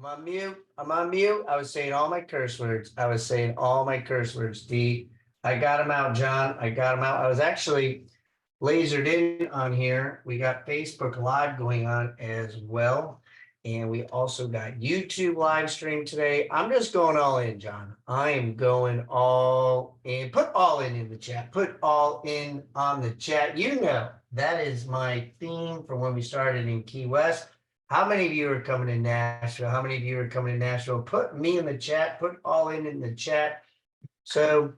on mute. I'm on mute. I was saying all my curse words. I was saying all my curse words. D. I got them out, John. I got them out. I was actually lasered in on here. We got Facebook Live going on as well. And we also got YouTube live stream today. I'm just going all in, John. I am going all in. Put all in the chat. Put all in on the chat. You know, that is my theme from when we started in Key West. How many of you are coming to Nashville? How many of you are coming to Nashville? Put me in the chat. Put all in the chat. So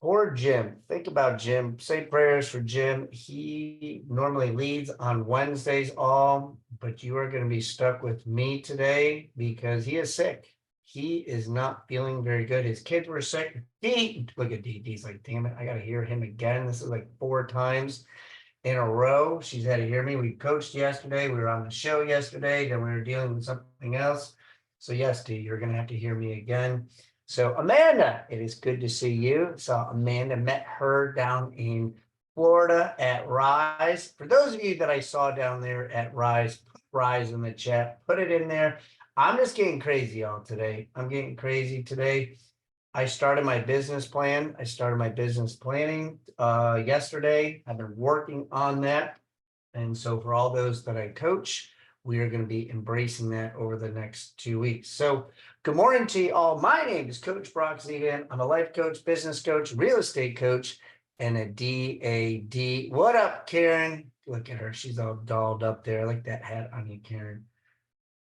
poor Jim. Think about Jim. Say prayers for Jim. He normally leads on Wednesdays all, but you are going to be stuck with me today because he is sick. He is not feeling very good. His kids were sick. D, look at D. D's like, damn it, I got to hear him again. This is like 4 times in a row. She's had to hear me. We coached yesterday. We were on the show yesterday. Then we were dealing with something else. So yes, D, you're going to have to hear me again. So Amanda, it is good to see you. So Amanda, met her down in Florida at Rise. For those of you that I saw down there at Rise, put Rise in the chat, put it in there. I'm just getting crazy all today. I'm getting crazy today. I started my business plan. I started my business planning yesterday. I've been working on that. And so for all those that I coach, we are going to be embracing that over the next 2 weeks. So good morning to you all. My name is Coach Brock Zevan. I'm a life coach, business coach, real estate coach, and a DAD. What up, Karen? Look at her. She's all dolled up there. I like that hat on you, Karen.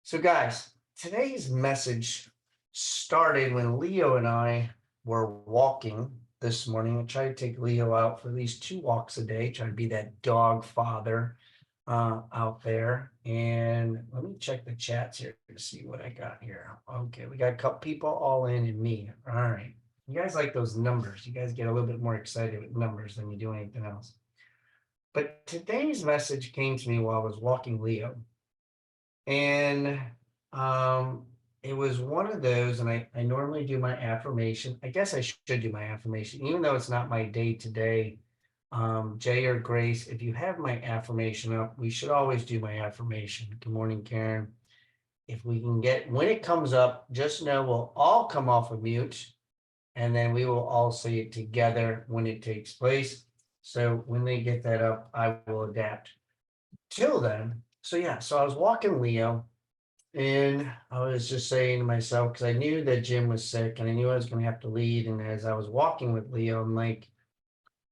So guys, today's message started when Leo and I were walking this morning. I try to take Leo out for at least 2 walks a day, try to be that dog father out there. And let me check the chats here to see what I got here. Okay, we got a couple people all in and me. All right. You guys like those numbers. You guys get a little bit more excited with numbers than you do anything else. But today's message came to me while I was walking Leo. And it was one of those, and I normally do my affirmation. I guess I should do my affirmation, even though it's not my day to day. Jay or Grace, if you have my affirmation up, we should always do my affirmation. Good morning, Karen. If we can get, when it comes up, just know we'll all come off of mute, and then we will all say it together when it takes place. So when they get that up, I will adapt. Till then, so yeah, so I was walking Leo. And I was just saying to myself, because I knew that Jim was sick and I knew I was going to have to lead. And as I was walking with Leo, I'm like,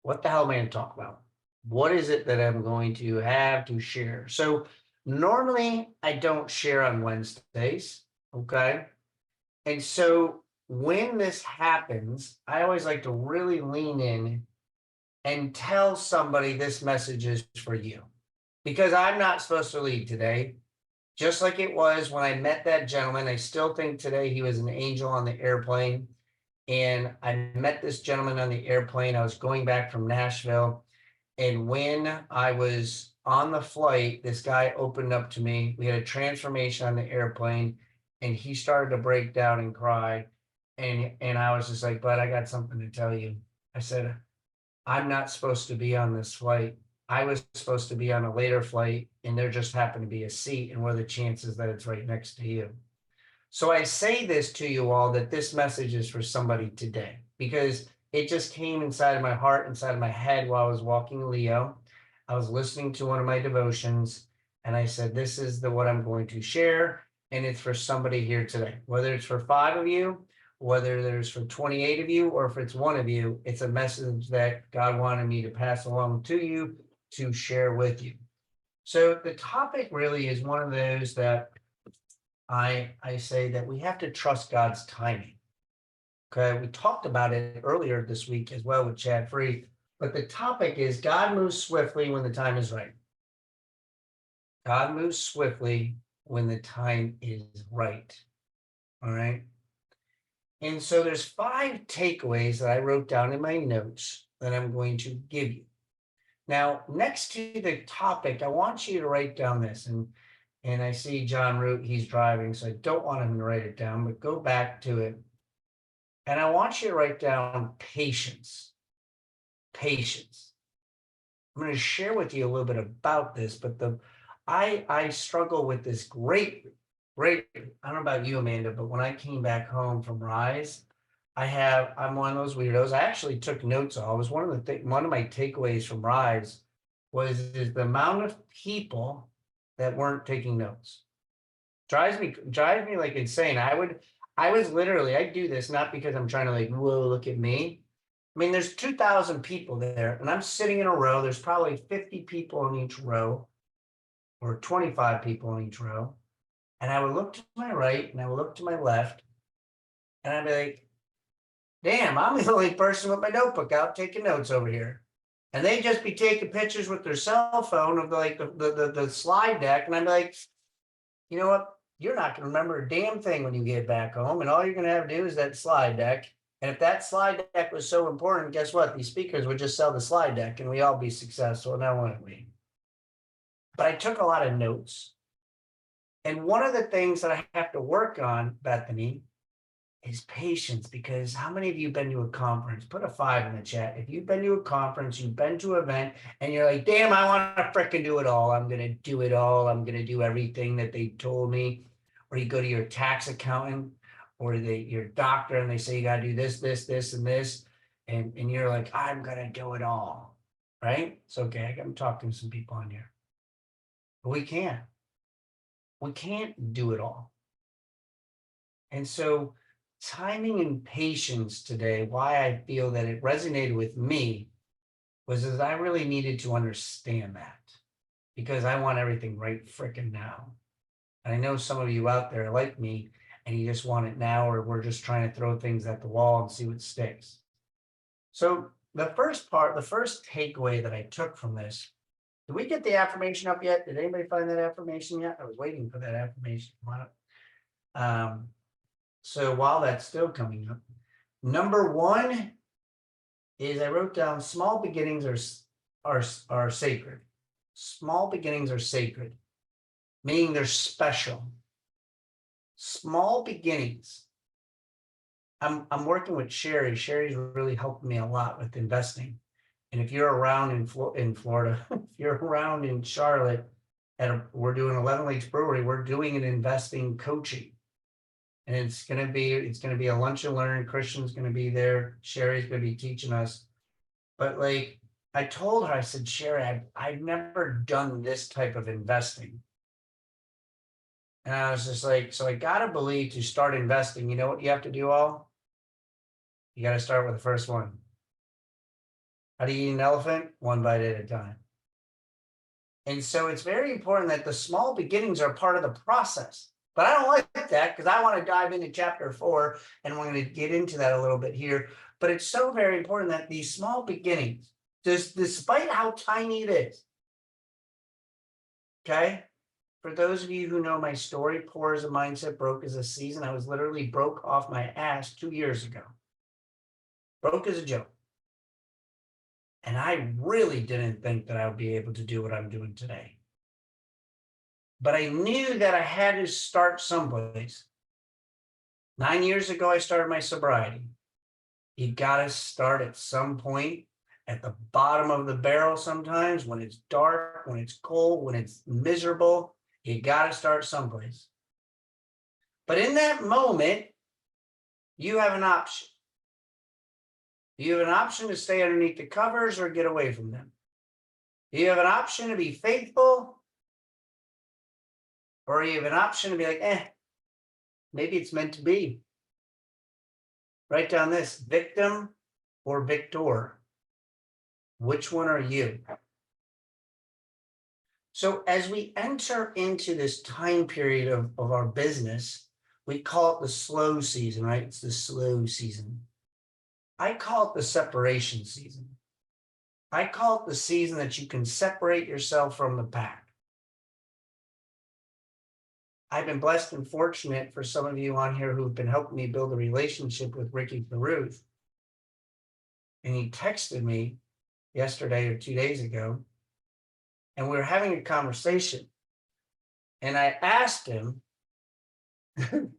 what the hell am I going to talk about? What is it that I'm going to have to share? So normally I don't share on Wednesdays. Okay. And so when this happens, I always like to really lean in and tell somebody this message is for you because I'm not supposed to lead today. Just like it was when I met that gentleman, I still think today he was an angel on the airplane. And I met this gentleman on the airplane. I was going back from Nashville. And when I was on the flight, this guy opened up to me. We had a transformation on the airplane, and he started to break down and cry. And I was just like, bud, I got something to tell you. I said, I'm not supposed to be on this flight. I was supposed to be on a later flight, and there just happened to be a seat. And what are the chances that it's right next to you? So I say this to you all, that this message is for somebody today, because it just came inside of my heart, inside of my head while I was walking Leo. I was listening to one of my devotions, and I said, this is what I'm going to share. And it's for somebody here today, whether it's for 5 of you, whether there's for 28 of you, or if it's 1 of you, it's a message that God wanted me to pass along to you to share with you. So the topic really is one of those that I say that we have to trust God's timing. Okay, we talked about it earlier this week as well with Chad Free, but the topic is God moves swiftly when the time is right. God moves swiftly when the time is right. All right. And so there's 5 takeaways that I wrote down in my notes that I'm going to give you. Now, next to the topic, I want you to write down this, and I see John Root, he's driving, so I don't want him to write it down, but go back to it. And I want you to write down patience. Patience. I'm going to share with you a little bit about this, but I struggle with this great great. I don't know about you, Amanda, but when I came back home from Rise, I'm one of those weirdos. I actually took notes. All. It was one of my takeaways from Rise is the amount of people that weren't taking notes. Drives me like insane. I do this not because I'm trying to like, whoa, look at me. I mean, there's 2,000 people there, and I'm sitting in a row. There's probably 50 people in each row, or 25 people in each row. And I would look to my right and I would look to my left, and I'd be like, damn, I'm the only person with my notebook out taking notes over here. And they'd just be taking pictures with their cell phone of like the slide deck. And I'd be like, you know what? You're not going to remember a damn thing when you get back home. And all you're going to have to do is that slide deck. And if that slide deck was so important, guess what? These speakers would just sell the slide deck and we all be successful. Now, wouldn't we? But I took a lot of notes. And one of the things that I have to work on, Bethany, is patience. Because how many of you been to a conference? Put a 5 in the chat. If you've been to a conference, you've been to an event, and you're like, damn, I want to freaking do it all. I'm going to do it all. I'm going to do everything that they told me. Or you go to your tax accountant or your doctor, and they say you got to do this, this, this, and this. And you're like, I'm going to do it all. Right? It's okay. I'm talking to some people on here. But we can't. We can't do it all. And so timing and patience today, why I feel that it resonated with me was that I really needed to understand that, because I want everything right frickin' now. And I know some of you out there are like me, and you just want it now, or we're just trying to throw things at the wall and see what sticks. So the first takeaway that I took from this, did we get the affirmation up yet? Did anybody find that affirmation yet? I was waiting for that affirmation. So while that's still coming up, number 1 is I wrote down small beginnings are sacred. Small beginnings are sacred, meaning they're special. Small beginnings. I'm working with Sherry. Sherry's really helped me a lot with investing. And if you're around in Florida, if you're around in Charlotte, and we're doing 11 Lakes Brewery, we're doing an investing coaching. And it's going to be a lunch and learn. Christian's going to be there. Sherry's going to be teaching us. But like I told her, I said, Sherry, I've never done this type of investing. And I was just like, so I got to believe to start investing, you know what you have to do all? You got to start with the first one. How do you eat an elephant? One bite at a time. And so it's very important that the small beginnings are part of the process. But I don't like that, because I want to dive into chapter 4, and we're going to get into that a little bit here. But it's so very important that these small beginnings, despite how tiny it is, okay? For those of you who know my story, poor as a mindset, broke as a season, I was literally broke off my ass 2 years ago. Broke as a joke. And I really didn't think that I would be able to do what I'm doing today. But I knew that I had to start someplace. 9 years ago, I started my sobriety. You got to start at some point at the bottom of the barrel sometimes, when it's dark, when it's cold, when it's miserable. You got to start someplace. But in that moment, you have an option. You have an option to stay underneath the covers or get away from them. You have an option to be faithful, or you have an option to be like, maybe it's meant to be. Write down this: victim or victor. Which one are you? So as we enter into this time period of our business, we call it the slow season, right? It's the slow season. I call it the separation season. I call it the season that you can separate yourself from the pack. I've been blessed and fortunate for some of you on here who've been helping me build a relationship with Ricky Caruth. And he texted me yesterday or 2 days ago, and we were having a conversation. And I asked him,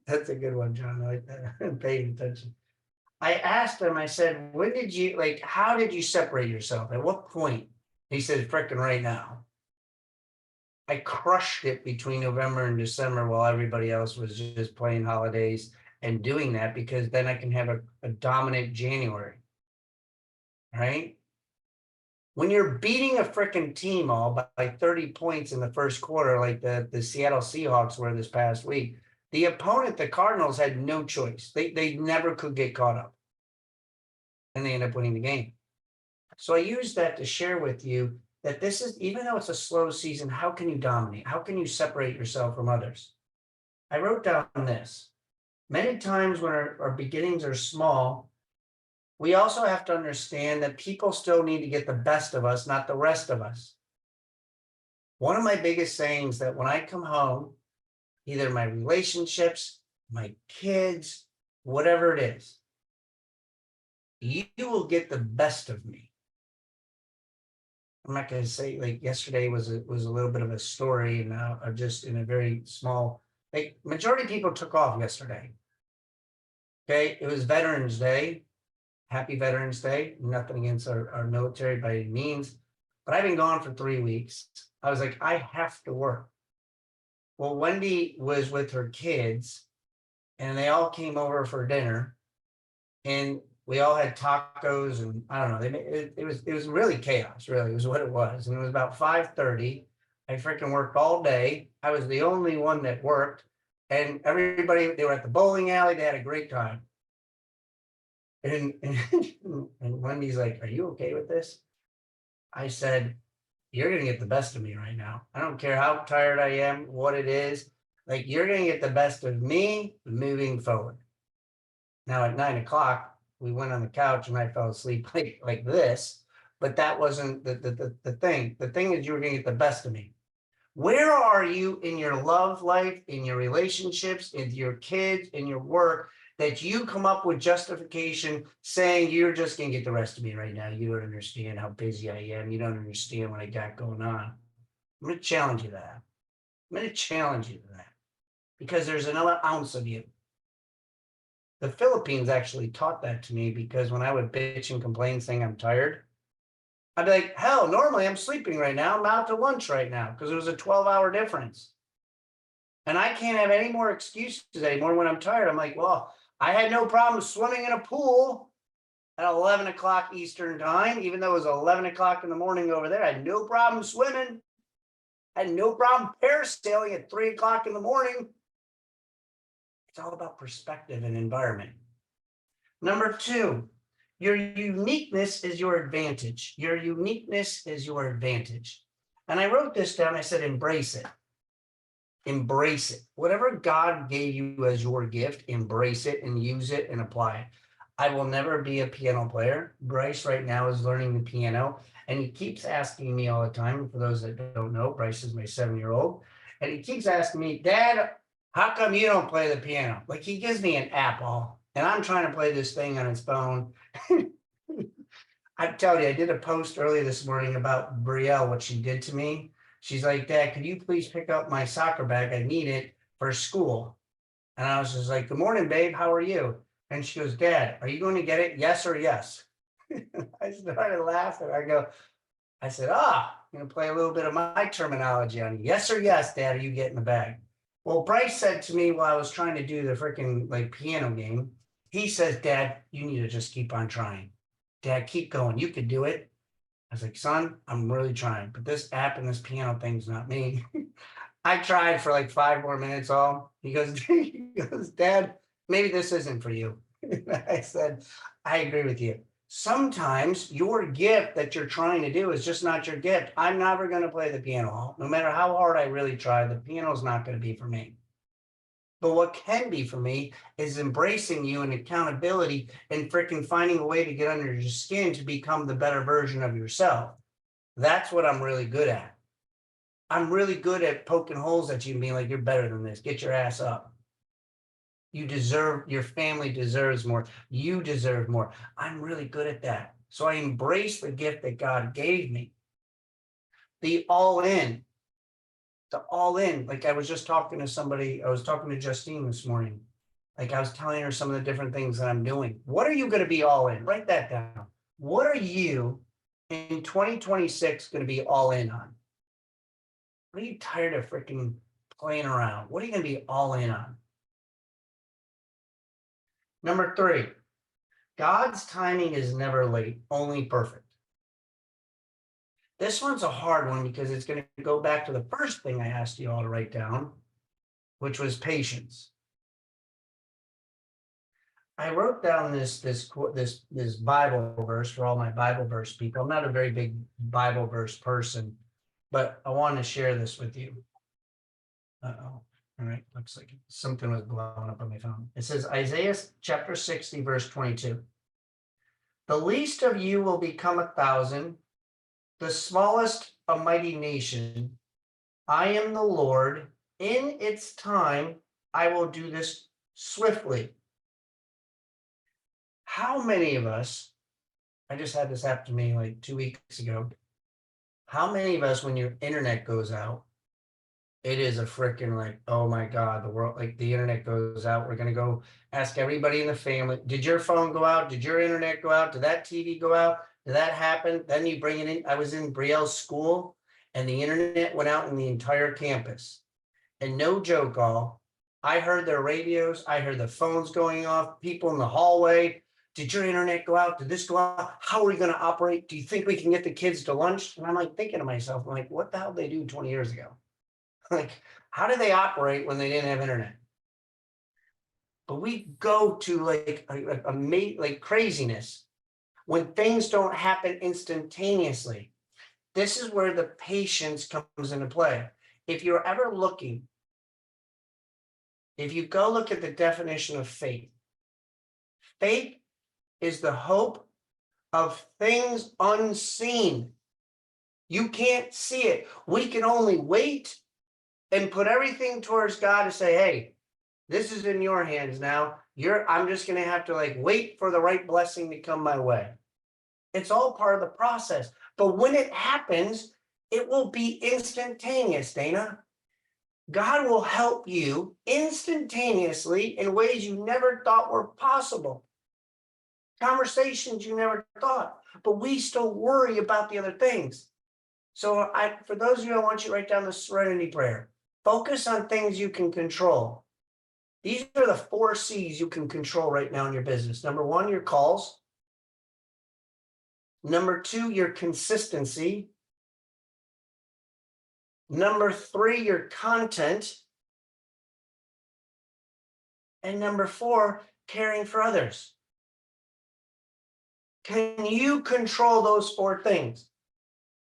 that's a good one, John, I like that. I'm paying attention. I asked him, I said, how did you separate yourself? At what point? He said, frickin' right now. I crushed it between November and December while everybody else was just playing holidays and doing that, because then I can have a dominant January, right? When you're beating a freaking team all by 30 points in the first quarter, like the Seattle Seahawks were this past week, the opponent, the Cardinals, had no choice. They never could get caught up. And they end up winning the game. So I use that to share with you that this is, even though it's a slow season, how can you dominate? How can you separate yourself from others? I wrote down this. Many times when our beginnings are small, we also have to understand that people still need to get the best of us, not the rest of us. One of my biggest sayings that when I come home, either my relationships, my kids, whatever it is, you will get the best of me. I'm not going to say, like, yesterday was a little bit of a story, and just in a very small, like, majority of people took off yesterday. Okay, it was Veterans Day. Happy Veterans Day. Nothing against our military by any means, but I've been gone for 3 weeks. I was like, I have to work. Well, Wendy was with her kids, and they all came over for dinner, and we all had tacos, and I don't know. They made it was really chaos. Really, was what it was. And it was about 5:30. I freaking worked all day. I was the only one that worked, and everybody, they were at the bowling alley. They had a great time. And and Wendy's like, "Are you okay with this?" I said, "You're gonna get the best of me right now. I don't care how tired I am, what it is. Like, you're gonna get the best of me moving forward." Now at 9 o'clock, we went on the couch and I fell asleep like this, but that wasn't the thing. The thing is, you were gonna get the best of me. Where are you in your love life, in your relationships, in your kids, in your work, that you come up with justification saying you're just going to get the rest of me right now? You don't understand how busy I am. You don't understand what I got going on. I'm going to challenge you to that. I'm going to challenge you to that, because there's another ounce of you. The Philippines actually taught that to me, because when I would bitch and complain saying I'm tired, I'd be like, hell, normally I'm sleeping right now. I'm out to lunch right now, because it was a 12-hour difference. And I can't have any more excuses anymore when I'm tired. I'm like, well, I had no problem swimming in a pool at 11 o'clock Eastern time, even though it was 11 o'clock in the morning over there. I had no problem swimming. I had no problem parasailing at 3 o'clock in the morning. It's all about perspective and environment. Number two, your uniqueness is your advantage. Your uniqueness is your advantage. And I wrote this down. I said, embrace it. Embrace it. Whatever God gave you as your gift, embrace it and use it and apply it. I will never be a piano player. Bryce right now is learning the piano, and he keeps asking me all the time. For those that don't know, Bryce is my 7-year-old, and he keeps asking me, Dad, how come you don't play the piano? Like, he gives me an apple, and I'm trying to play this thing on his phone. I tell you, I did a post earlier this morning about Brielle, what she did to me. She's like, Dad, could you please pick up my soccer bag? I need it for school. And I was just like, good morning, babe. How are you? And she goes, Dad, are you going to get it? Yes or yes? I started laughing. I said, I'm going to play a little bit of my terminology on you. Yes or yes, Dad, are you getting the bag? Well, Bryce said to me while I was trying to do the freaking like piano game, he says, Dad, you need to just keep on trying. Dad, keep going. You could do it. I was like, son, I'm really trying, but this app and this piano thing's not me. I tried for like 5 more minutes all. He goes, Dad, maybe this isn't for you. I said, I agree with you. Sometimes your gift that you're trying to do is just not your gift. I'm never going to play the piano. No matter how hard I really try, the piano's not going to be for me. But what can be for me is embracing you and accountability and freaking finding a way to get under your skin to become the better version of yourself. That's what I'm really good at. I'm really good at poking holes at you and being like, you're better than this. Get your ass up. You deserve, your family deserves more. You deserve more. I'm really good at that. So I embrace the gift that God gave me. The all in. The all in. Like, I was just talking to somebody, I was talking to Justine this morning. Like, I was telling her some of the different things that I'm doing. What are you going to be all in? Write that down. What are you in 2026 going to be all in on? What are you tired of freaking playing around? What are you going to be all in on? Number 3, God's timing is never late, only perfect. This one's a hard one because it's going to go back to the first thing I asked you all to write down, which was patience. I wrote down this Bible verse for all my Bible verse people. I'm not a very big Bible verse person, but I want to share this with you. Uh-oh. All right. Looks like something was blowing up on my phone. It says Isaiah chapter 60, verse 22. The least of you will become 1,000, the smallest a mighty nation. I am the Lord. In its time, I will do this swiftly. How many of us, I just had this happen to me like 2 weeks ago. How many of us, when your internet goes out, it is a freaking like, oh my God, the world, like the internet goes out. We're going to go ask everybody in the family, did your phone go out? Did your internet go out? Did that TV go out? Did that happen? Then you bring it in. I was in Brielle's school and the internet went out in the entire campus. And no joke, all, I heard their radios. I heard the phones going off, people in the hallway. Did your internet go out? Did this go out? How are we going to operate? Do you think we can get the kids to lunch? And I'm like thinking to myself, I'm like, what the hell did they do 20 years ago? Like, how do they operate when they didn't have internet? But we go to like like craziness when things don't happen instantaneously. This is where the patience comes into play. If you're ever looking, if you go look at the definition of faith, faith is the hope of things unseen. You can't see it. We can only wait and put everything towards God to say, hey, this is in your hands now. I'm just going to have to like wait for the right blessing to come my way. It's all part of the process. But when it happens, it will be instantaneous, Dana. God will help you instantaneously in ways you never thought were possible. Conversations you never thought, but we still worry about the other things. So for those of you, I want you to write down the serenity prayer. Focus on things you can control. These are the 4 C's you can control right now in your business. Number 1, your calls. Number 2, your consistency. Number 3, your content. And number 4, caring for others. Can you control those 4 things?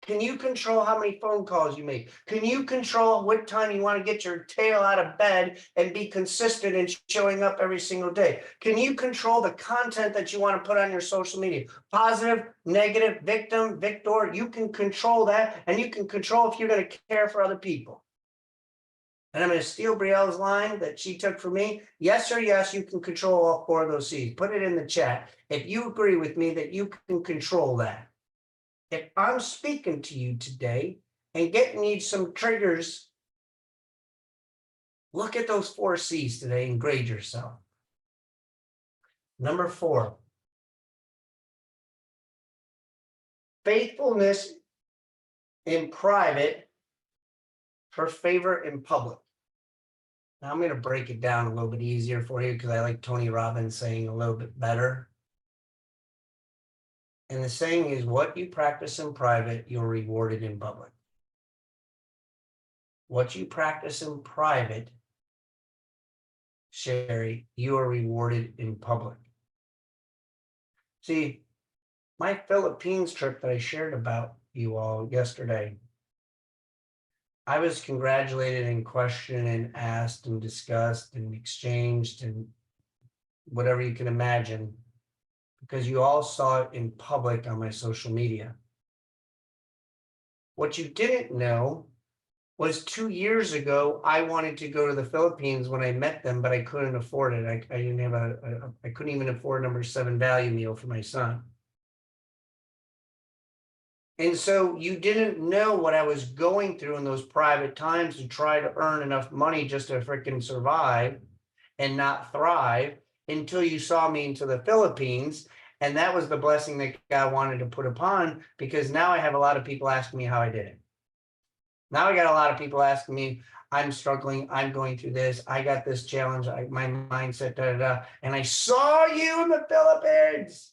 Can you control how many phone calls you make? Can you control what time you want to get your tail out of bed and be consistent in showing up every single day? Can you control the content that you want to put on your social media? Positive, negative, victim, victor. You can control that, and you can control if you're going to care for other people. And I'm going to steal Brielle's line that she took from me. Yes or yes, you can control all 4 of those C's. Put it in the chat if you agree with me that you can control that. If I'm speaking to you today and getting you some triggers, look at those 4 C's today and grade yourself. Number 4, faithfulness in private for favor in public. Now I'm going to break it down a little bit easier for you because I like Tony Robbins saying a little bit better. And the saying is, what you practice in private, you're rewarded in public. What you practice in private, Sherry, you are rewarded in public. See, my Philippines trip that I shared about you all yesterday, I was congratulated and questioned and asked and discussed and exchanged and whatever you can imagine, because you all saw it in public on my social media. What you didn't know was 2 years ago, I wanted to go to the Philippines when I met them, but I couldn't afford it. I didn't have I couldn't even afford number 7 value meal for my son. And so you didn't know what I was going through in those private times to try to earn enough money just to freaking survive and not thrive until you saw me into the Philippines. And that was the blessing that God wanted to put upon, because now I have a lot of people asking me how I did it. Now I got a lot of people asking me, I'm struggling, I'm going through this, I got this challenge, my mindset, da, da, da. And I saw you in the Philippines.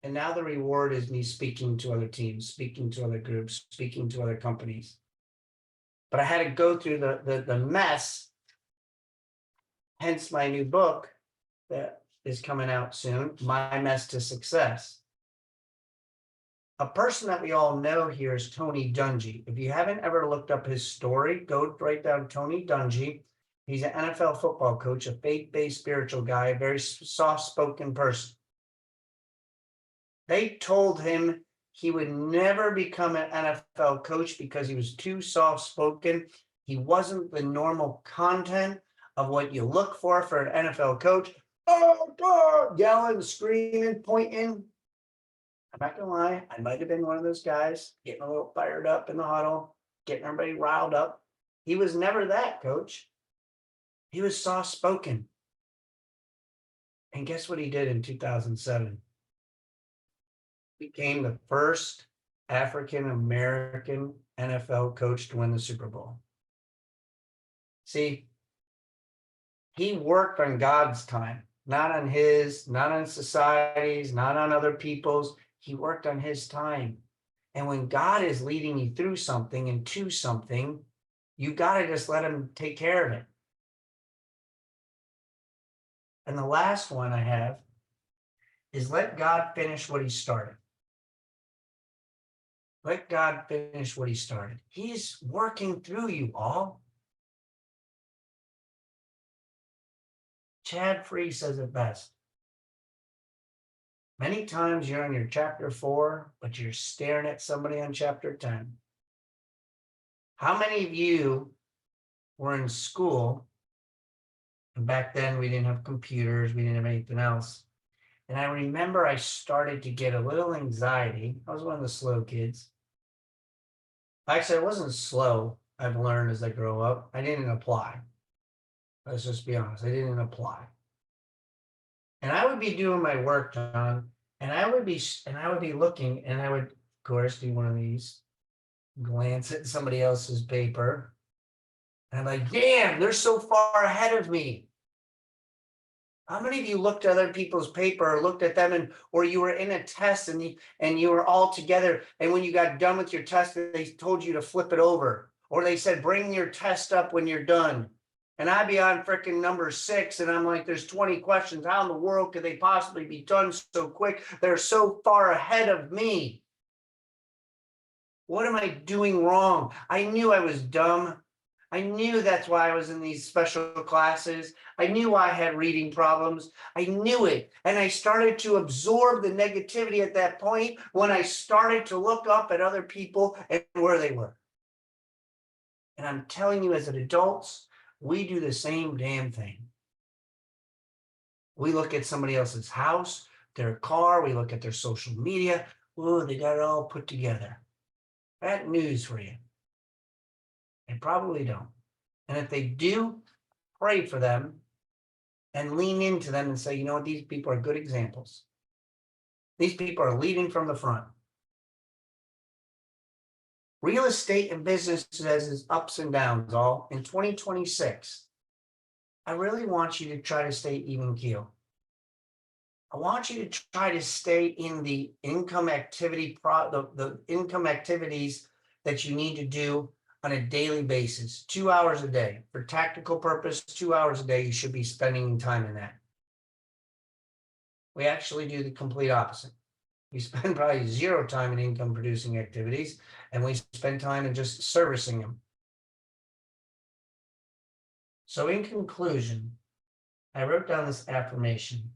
And now the reward is me speaking to other teams, speaking to other groups, speaking to other companies. But I had to go through the mess, hence my new book that is coming out soon, My Mess to Success. A person that we all know here is Tony Dungy. If you haven't ever looked up his story, go write down Tony Dungy. He's an NFL football coach, a faith-based spiritual guy, a very soft-spoken person. They told him he would never become an NFL coach because he was too soft-spoken. He wasn't the normal content of what you look for an NFL coach. Oh, God, yelling, screaming, pointing. I'm not gonna lie, I might have been one of those guys getting a little fired up in the huddle, getting everybody riled up. He was never that, coach. He was soft-spoken. And guess what he did in 2007? Became the first African-American NFL coach to win the Super Bowl. See, he worked on God's time, not on his, not on society's, not on other people's. He worked on his time. And when God is leading you through something and to something, you got to just let him take care of it. And the last one I have is let God finish what he started. Let God finish what he started. He's working through you all. Chad Free says it best. Many times you're on your chapter 4, but you're staring at somebody on chapter 10. How many of you were in school? And back then we didn't have computers, we didn't have anything else. And I remember I started to get a little anxiety. I was one of the slow kids. Actually, I wasn't slow. I've learned as I grow up. I didn't apply. Let's just be honest. I didn't apply. And I would be doing my work, John, and I would be looking, and I would, of course, do one of these, glance at somebody else's paper. And I'm like, damn, they're so far ahead of me. How many of you looked at other people's paper or looked at them or you were in a test and you were all together, and when you got done with your test, they told you to flip it over, or they said, bring your test up when you're done. And I'd be on freaking number 6, and I'm like, there's 20 questions. How in the world could they possibly be done so quick? They're so far ahead of me. What am I doing wrong? I knew I was dumb. I knew that's why I was in these special classes. I knew I had reading problems. I knew it. And I started to absorb the negativity at that point when I started to look up at other people and where they were. And I'm telling you, as adults, we do the same damn thing. We look at somebody else's house, their car, we look at their social media. Oh, they got it all put together. Bad news for you. They probably don't. And if they do, pray for them and lean into them and say, you know what, these people are good examples. These people are leading from the front. Real estate and business has its ups and downs all. In 2026, I really want you to try to stay even keel. I want you to try to stay in the income activity, the income activities that you need to do on a daily basis, 2 hours a day. For tactical purpose, 2 hours a day, you should be spending time in that. We actually do the complete opposite. We spend probably 0 time in income producing activities, and we spend time in just servicing them. So in conclusion, I wrote down this affirmation.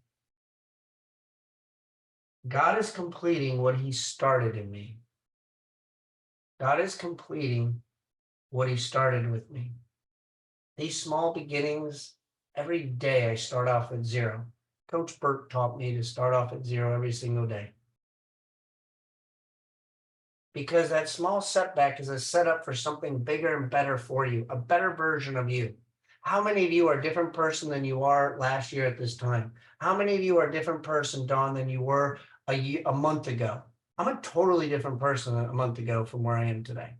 God is completing what he started in me. God is completing what he started with me. These small beginnings, every day I start off at 0. Coach Brock taught me to start off at 0 every single day. Because that small setback is a setup for something bigger and better for you, a better version of you. How many of you are a different person than you are last year at this time? How many of you are a different person, Dawn, than you were a month ago? I'm a totally different person a month ago from where I am today.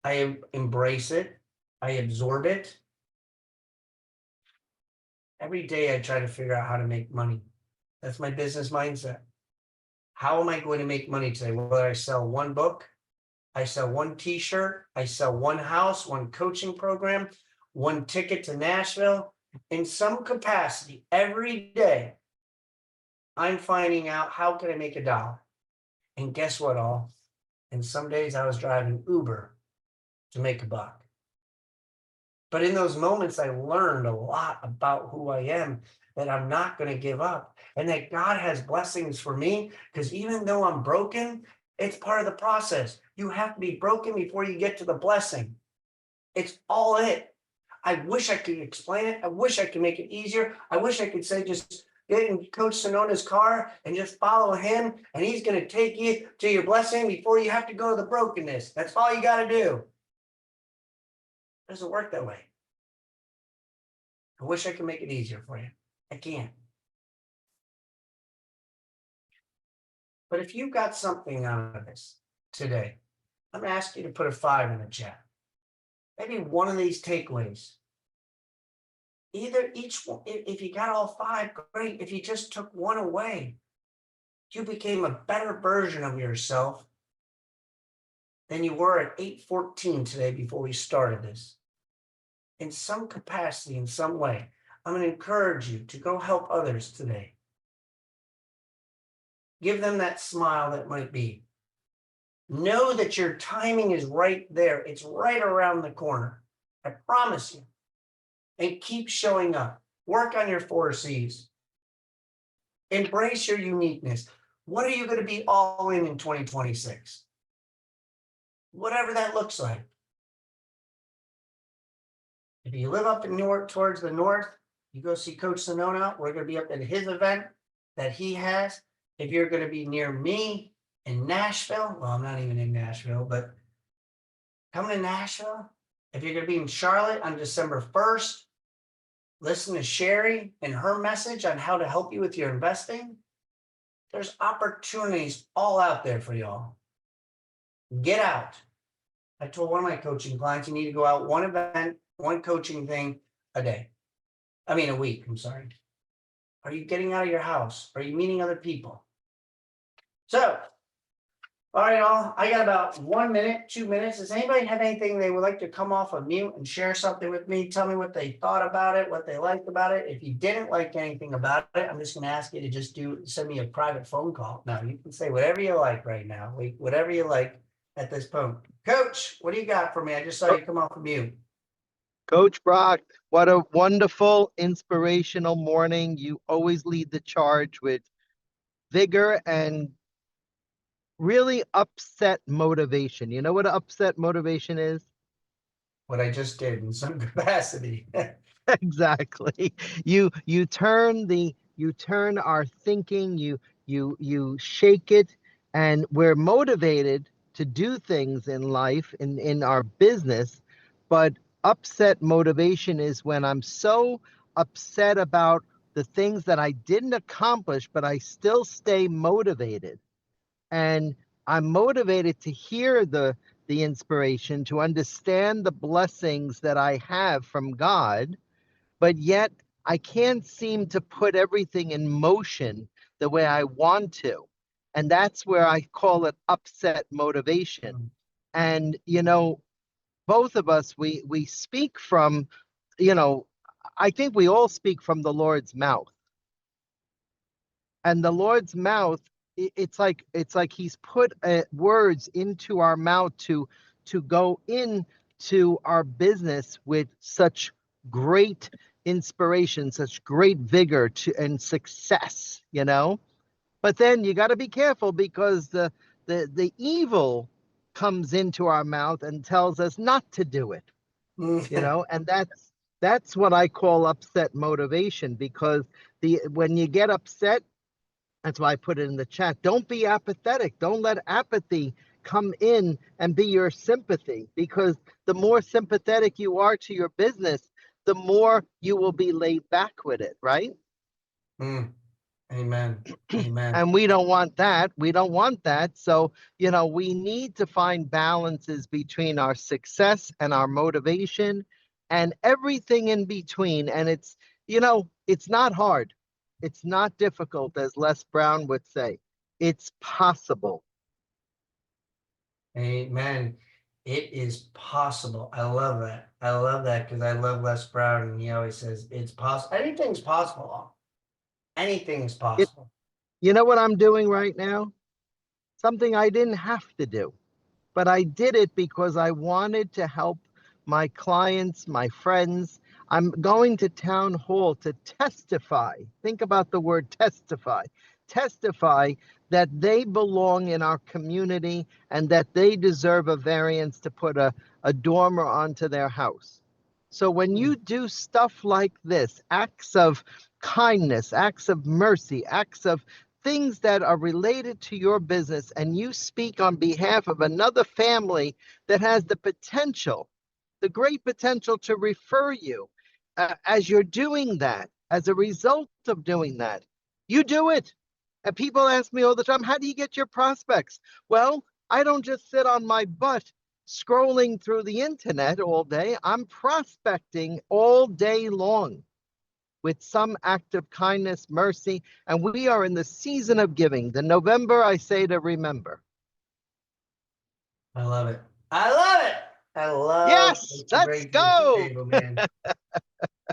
I embrace it. I absorb it. Every day I try to figure out how to make money. That's my business mindset. How am I going to make money today? Whether I sell one book, I sell one t-shirt, I sell one house, one coaching program, one ticket to Nashville. In some capacity, every day, I'm finding out how can I make $1. And guess what, all? And some days I was driving Uber to make $1. But in those moments, I learned a lot about who I am, that I'm not going to give up, and that God has blessings for me. Because even though I'm broken, it's part of the process. You have to be broken before you get to the blessing. It's all it. I wish I could explain it. I wish I could make it easier. I wish I could say, just get in Coach Sinnona's car and just follow him, and he's going to take you to your blessing before you have to go to the brokenness. That's all you got to do. It doesn't work that way. I wish I could make it easier for you. I can't. But if you got something out of this today, I'm going to ask you to put a 5 in the chat. Maybe one of these takeaways. Either each one, if you got all 5, great. If you just took one away, you became a better version of yourself than you were at 8:14 today before we started this. In some capacity, in some way, I'm going to encourage you to go help others today. Give them that smile that might be. Know that your timing is right there. It's right around the corner. I promise you. And keep showing up. Work on your 4 C's. Embrace your uniqueness. What are you going to be all in 2026? Whatever that looks like. If you live up in north, towards the north, you go see Coach Sinnona. We're going to be up at his event that he has. If you're going to be near me in Nashville, well, I'm not even in Nashville, but come to Nashville. If you're going to be in Charlotte on December 1st, listen to Sherry and her message on how to help you with your investing. There's opportunities all out there for y'all. Get out. I told one of my coaching clients, you need to go out one event, one coaching thing a week. I'm sorry. Are you getting out of your house? Are you meeting other people? So, all right, all. I got about 1 minute, 2 minutes. Does anybody have anything they would like to come off of mute and share something with me? Tell me what they thought about it, what they liked about it. If you didn't like anything about it, I'm just going to ask you to just send me a private phone call. Now, you can say whatever you like right now. Whatever you like at this point. Coach, what do you got for me? I just saw you come off of mute. Coach Brock, what a wonderful, inspirational morning. You always lead the charge with vigor and really upset motivation. You know what upset motivation is? What I just did in some capacity. Exactly. You turn our thinking, you shake it, and we're motivated to do things in life, in our business, but upset motivation is when I'm so upset about the things that I didn't accomplish, but I still stay motivated. And I'm motivated to hear the inspiration, to understand the blessings that I have from God, but yet I can't seem to put everything in motion the way I want to. And that's where I call it upset motivation. And, both of us, we speak from, I think we all speak from the Lord's mouth. And the Lord's mouth, it's like he's put words into our mouth to go into our business with such great inspiration, such great vigor and success, But then you got to be careful, because the evil comes into our mouth and tells us not to do it, and that's what I call upset motivation, because when you get upset, that's why I put it in the chat. Don't be apathetic. Don't let apathy come in and be your sympathy, because the more sympathetic you are to your business, the more you will be laid back with it, right? Amen. Amen. And we don't want that. We don't want that. So, we need to find balances between our success and our motivation and everything in between. And it's not hard. It's not difficult, as Les Brown would say. It's possible. Amen. It is possible. I love that. I love that because I love Les Brown, and he always says it's possible. Anything's possible. Anything is It, possible. you know what I'm doing right now? Something I didn't have to do, but I did it because I wanted to help my clients, my friends. I'm going to town hall to testify. Think about the word testify. Testify that they belong in our community and that they deserve a variance to put a dormer onto their house. So when you do stuff like this, acts of kindness, acts of mercy, acts of things that are related to your business, and you speak on behalf of another family that has the potential, the great potential to refer you, as you're doing that, as a result of doing that, you do it. And people ask me all the time, how do you get your prospects? Well, I don't just sit on my butt scrolling through the internet all day. I'm prospecting all day long with some act of kindness, mercy, and we are in the season of giving. The November, I say to remember. I love it. I love it. I love Yes, it's a let's great go. table, man.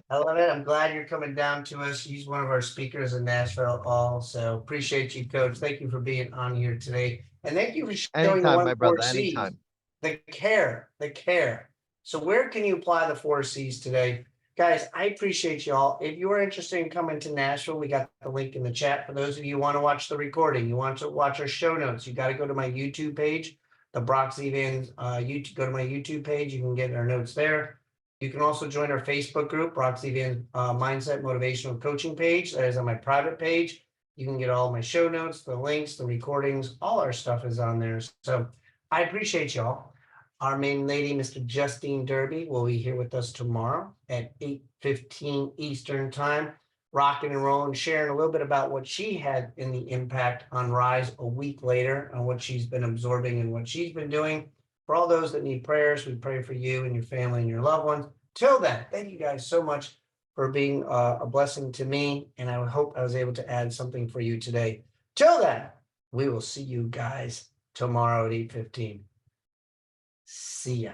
I love it. I'm glad you're coming down to us. He's one of our speakers in Nashville also. Appreciate you, Coach. Thank you for being on here today. And thank you for showing the Anytime, my four brother, C's. anytime. The care, the care. So where can you apply the four C's today? Guys, I appreciate y'all. If you are interested in coming to Nashville, we got the link in the chat. For those of you who want to watch the recording, you want to watch our show notes, you got to go to my YouTube page, the Brock Zevan YouTube. Go to my YouTube page. You can get our notes there. You can also join our Facebook group, Brock Zevan Mindset Motivational Coaching page. That is on my private page. You can get all my show notes, the links, the recordings, all our stuff is on there. So I appreciate y'all. Our main lady, Mr. Justine Derby, will be here with us tomorrow at 8:15 Eastern time, rocking and rolling, sharing a little bit about what she had in the impact on Rise a week later, on what she's been absorbing and what she's been doing. For all those that need prayers, we pray for you and your family and your loved ones. Till then, thank you guys so much for being a blessing to me, and I hope I was able to add something for you today. Till then, we will see you guys tomorrow at 8:15. See ya.